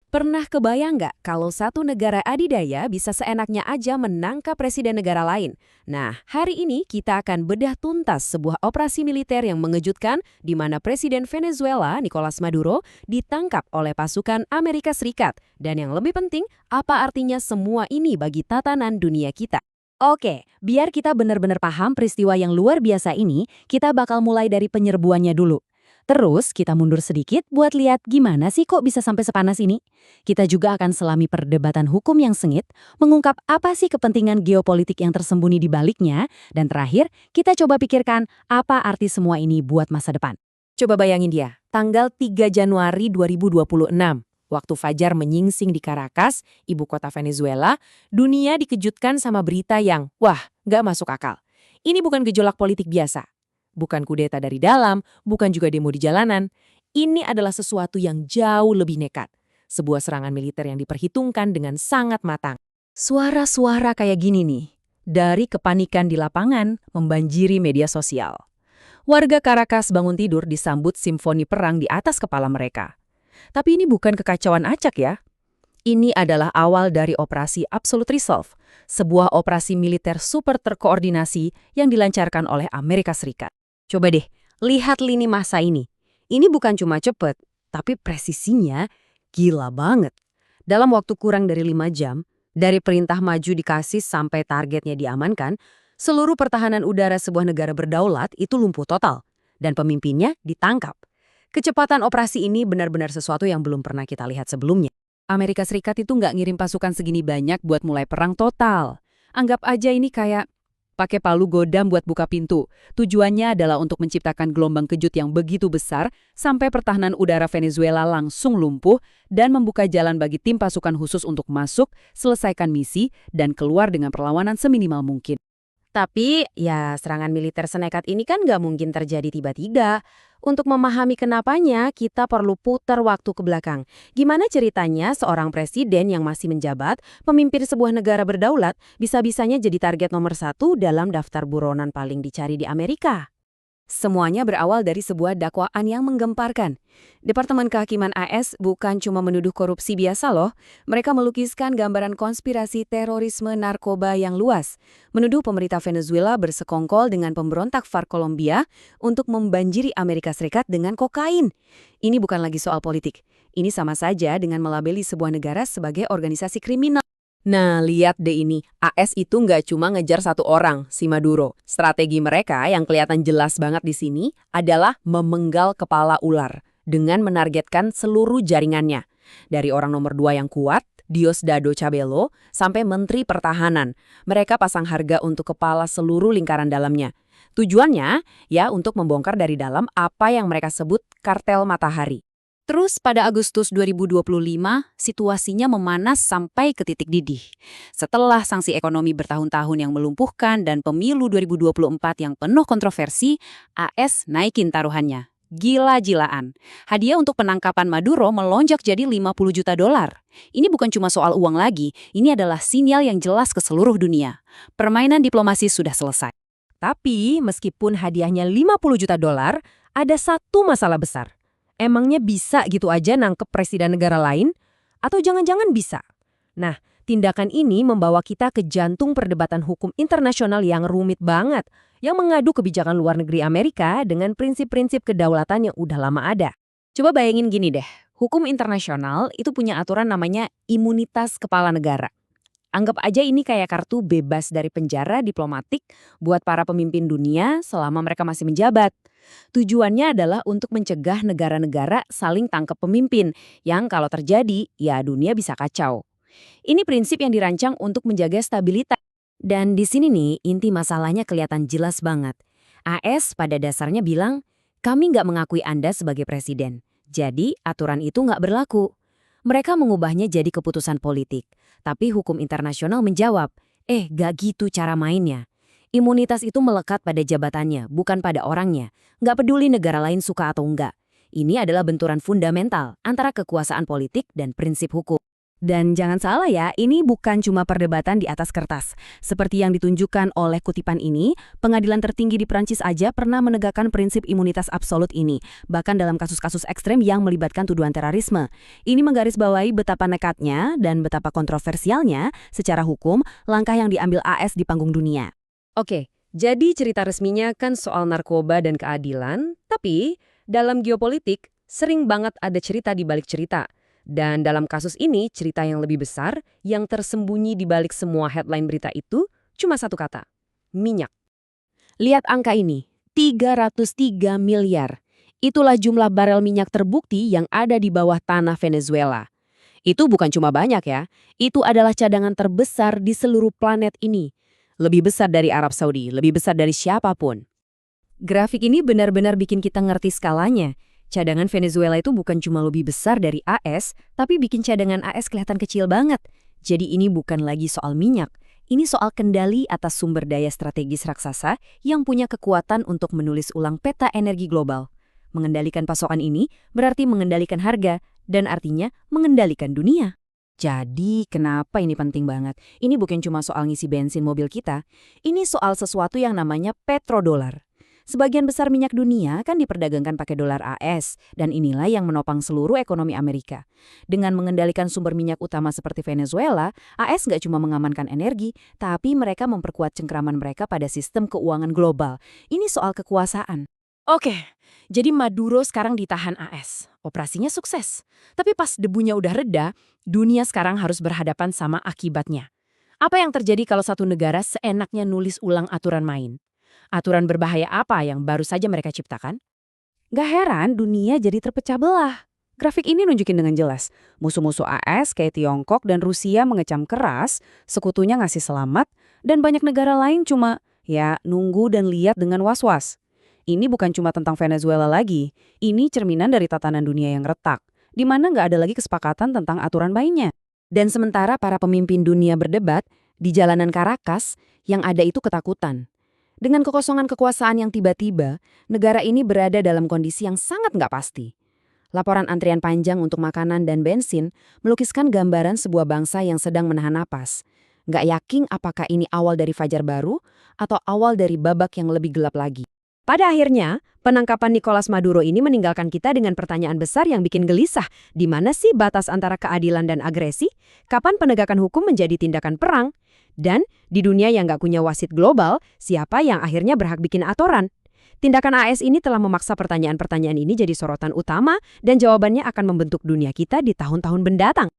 Pernah kebayang nggak kalau satu negara adidaya bisa seenaknya aja menangkap presiden negara lain? Nah, hari ini kita akan bedah tuntas sebuah operasi militer yang mengejutkan di mana Presiden Venezuela, Nicolas Maduro, ditangkap oleh pasukan Amerika Serikat. Dan yang lebih penting, apa artinya semua ini bagi tatanan dunia kita? Oke, biar kita benar-benar paham peristiwa yang luar biasa ini, kita bakal mulai dari penyerbuannya dulu. Terus kita mundur sedikit buat lihat gimana sih kok bisa sampai sepanas ini. Kita juga akan selami perdebatan hukum yang sengit, mengungkap apa sih kepentingan geopolitik yang tersembunyi di baliknya, dan terakhir kita coba pikirkan apa arti semua ini buat masa depan. Coba bayangin dia, tanggal 3 Januari 2026. Waktu fajar menyingsing di Caracas, ibu kota Venezuela, dunia dikejutkan sama berita yang, wah, nggak masuk akal. Ini bukan gejolak politik biasa. Bukan kudeta dari dalam, bukan juga demo di jalanan. Ini adalah sesuatu yang jauh lebih nekat. Sebuah serangan militer yang diperhitungkan dengan sangat matang. Suara-suara kayak gini nih, dari kepanikan di lapangan membanjiri media sosial. Warga Caracas bangun tidur disambut simfoni perang di atas kepala mereka. Tapi ini bukan kekacauan acak ya. Ini adalah awal dari operasi Absolute Resolve, sebuah operasi militer super terkoordinasi yang dilancarkan oleh Amerika Serikat. Coba deh, lihat lini masa ini. Ini bukan cuma cepet, tapi presisinya gila banget. Dalam waktu kurang dari 5 jam, dari perintah maju dikasih sampai targetnya diamankan, seluruh pertahanan udara sebuah negara berdaulat itu lumpuh total, dan pemimpinnya ditangkap. Kecepatan operasi ini benar-benar sesuatu yang belum pernah kita lihat sebelumnya. Amerika Serikat itu nggak ngirim pasukan segini banyak buat mulai perang total. Anggap aja ini kayak pakai palu godam buat buka pintu. Tujuannya adalah untuk menciptakan gelombang kejut yang begitu besar sampai pertahanan udara Venezuela langsung lumpuh dan membuka jalan bagi tim pasukan khusus untuk masuk, selesaikan misi, dan keluar dengan perlawanan seminimal mungkin. Tapi, ya serangan militer senekat ini kan nggak mungkin terjadi tiba-tiba. Untuk memahami kenapanya, kita perlu putar waktu ke belakang. Gimana ceritanya seorang presiden yang masih menjabat, pemimpin sebuah negara berdaulat, bisa-bisanya jadi target nomor 1 dalam daftar buronan paling dicari di Amerika? Semuanya berawal dari sebuah dakwaan yang menggemparkan. Departemen Kehakiman AS bukan cuma menuduh korupsi biasa loh, mereka melukiskan gambaran konspirasi terorisme narkoba yang luas, menuduh pemerintah Venezuela bersekongkol dengan pemberontak FARC Kolombia untuk membanjiri Amerika Serikat dengan kokain. Ini bukan lagi soal politik, ini sama saja dengan melabeli sebuah negara sebagai organisasi kriminal. Nah, lihat deh ini. AS itu nggak cuma ngejar satu orang, si Maduro. Strategi mereka yang kelihatan jelas banget di sini adalah memenggal kepala ular dengan menargetkan seluruh jaringannya. Dari orang nomor 2 yang kuat, Diosdado Cabello, sampai Menteri Pertahanan. Mereka pasang harga untuk kepala seluruh lingkaran dalamnya. Tujuannya, ya untuk membongkar dari dalam apa yang mereka sebut kartel matahari. Terus pada Agustus 2025, situasinya memanas sampai ke titik didih. Setelah sanksi ekonomi bertahun-tahun yang melumpuhkan dan pemilu 2024 yang penuh kontroversi, AS naikin taruhannya. Gila-gilaan. Hadiah untuk penangkapan Maduro melonjak jadi 50 juta dolar. Ini bukan cuma soal uang lagi, ini adalah sinyal yang jelas ke seluruh dunia. Permainan diplomasi sudah selesai. Tapi meskipun hadiahnya 50 juta dolar, ada satu masalah besar. Emangnya bisa gitu aja nangkep presiden negara lain? Atau jangan-jangan bisa? Nah, tindakan ini membawa kita ke jantung perdebatan hukum internasional yang rumit banget, yang mengadu kebijakan luar negeri Amerika dengan prinsip-prinsip kedaulatan yang udah lama ada. Coba bayangin gini deh, hukum internasional itu punya aturan namanya imunitas kepala negara. Anggap aja ini kayak kartu bebas dari penjara diplomatik buat para pemimpin dunia selama mereka masih menjabat. Tujuannya adalah untuk mencegah negara-negara saling tangkap pemimpin yang kalau terjadi, ya dunia bisa kacau. Ini prinsip yang dirancang untuk menjaga stabilitas. Dan di sini nih, inti masalahnya kelihatan jelas banget. AS pada dasarnya bilang, kami nggak mengakui Anda sebagai presiden. Jadi aturan itu nggak berlaku. Mereka mengubahnya jadi keputusan politik. Tapi hukum internasional menjawab, gak gitu cara mainnya. Imunitas itu melekat pada jabatannya, bukan pada orangnya. Nggak peduli negara lain suka atau enggak. Ini adalah benturan fundamental antara kekuasaan politik dan prinsip hukum. Dan jangan salah ya, ini bukan cuma perdebatan di atas kertas. Seperti yang ditunjukkan oleh kutipan ini, pengadilan tertinggi di Prancis aja pernah menegakkan prinsip imunitas absolut ini, bahkan dalam kasus-kasus ekstrem yang melibatkan tuduhan terorisme. Ini menggarisbawahi betapa nekatnya dan betapa kontroversialnya secara hukum langkah yang diambil AS di panggung dunia. Oke, jadi cerita resminya kan soal narkoba dan keadilan, tapi dalam geopolitik sering banget ada cerita di balik cerita. Dan dalam kasus ini, cerita yang lebih besar, yang tersembunyi di balik semua headline berita itu, cuma satu kata, minyak. Lihat angka ini, 303 miliar. Itulah jumlah barel minyak terbukti yang ada di bawah tanah Venezuela. Itu bukan cuma banyak ya, itu adalah cadangan terbesar di seluruh planet ini. Lebih besar dari Arab Saudi, lebih besar dari siapapun. Grafik ini benar-benar bikin kita ngerti skalanya. Cadangan Venezuela itu bukan cuma lebih besar dari AS, tapi bikin cadangan AS kelihatan kecil banget. Jadi ini bukan lagi soal minyak, ini soal kendali atas sumber daya strategis raksasa yang punya kekuatan untuk menulis ulang peta energi global. Mengendalikan pasokan ini berarti mengendalikan harga, dan artinya mengendalikan dunia. Jadi kenapa ini penting banget? Ini bukan cuma soal ngisi bensin mobil kita, ini soal sesuatu yang namanya petrodolar. Sebagian besar minyak dunia kan diperdagangkan pakai dolar AS, dan inilah yang menopang seluruh ekonomi Amerika. Dengan mengendalikan sumber minyak utama seperti Venezuela, AS nggak cuma mengamankan energi, tapi mereka memperkuat cengkraman mereka pada sistem keuangan global. Ini soal kekuasaan. Oke, jadi Maduro sekarang ditahan AS. Operasinya sukses. Tapi pas debunya udah reda, dunia sekarang harus berhadapan sama akibatnya. Apa yang terjadi kalau satu negara seenaknya nulis ulang aturan main? Aturan berbahaya apa yang baru saja mereka ciptakan? Gak heran dunia jadi terpecah belah. Grafik ini nunjukin dengan jelas, musuh-musuh AS kayak Tiongkok dan Rusia mengecam keras, sekutunya ngasih selamat, dan banyak negara lain cuma, ya, nunggu dan lihat dengan was-was. Ini bukan cuma tentang Venezuela lagi, ini cerminan dari tatanan dunia yang retak, di mana nggak ada lagi kesepakatan tentang aturan mainnya. Dan sementara para pemimpin dunia berdebat, di jalanan Caracas, yang ada itu ketakutan. Dengan kekosongan kekuasaan yang tiba-tiba, negara ini berada dalam kondisi yang sangat nggak pasti. Laporan antrian panjang untuk makanan dan bensin melukiskan gambaran sebuah bangsa yang sedang menahan napas. Nggak yakin apakah ini awal dari fajar baru atau awal dari babak yang lebih gelap lagi. Pada akhirnya, penangkapan Nicolas Maduro ini meninggalkan kita dengan pertanyaan besar yang bikin gelisah. Di mana sih batas antara keadilan dan agresi? Kapan penegakan hukum menjadi tindakan perang? Dan di dunia yang nggak punya wasit global, siapa yang akhirnya berhak bikin aturan? Tindakan AS ini telah memaksa pertanyaan-pertanyaan ini jadi sorotan utama dan jawabannya akan membentuk dunia kita di tahun-tahun mendatang.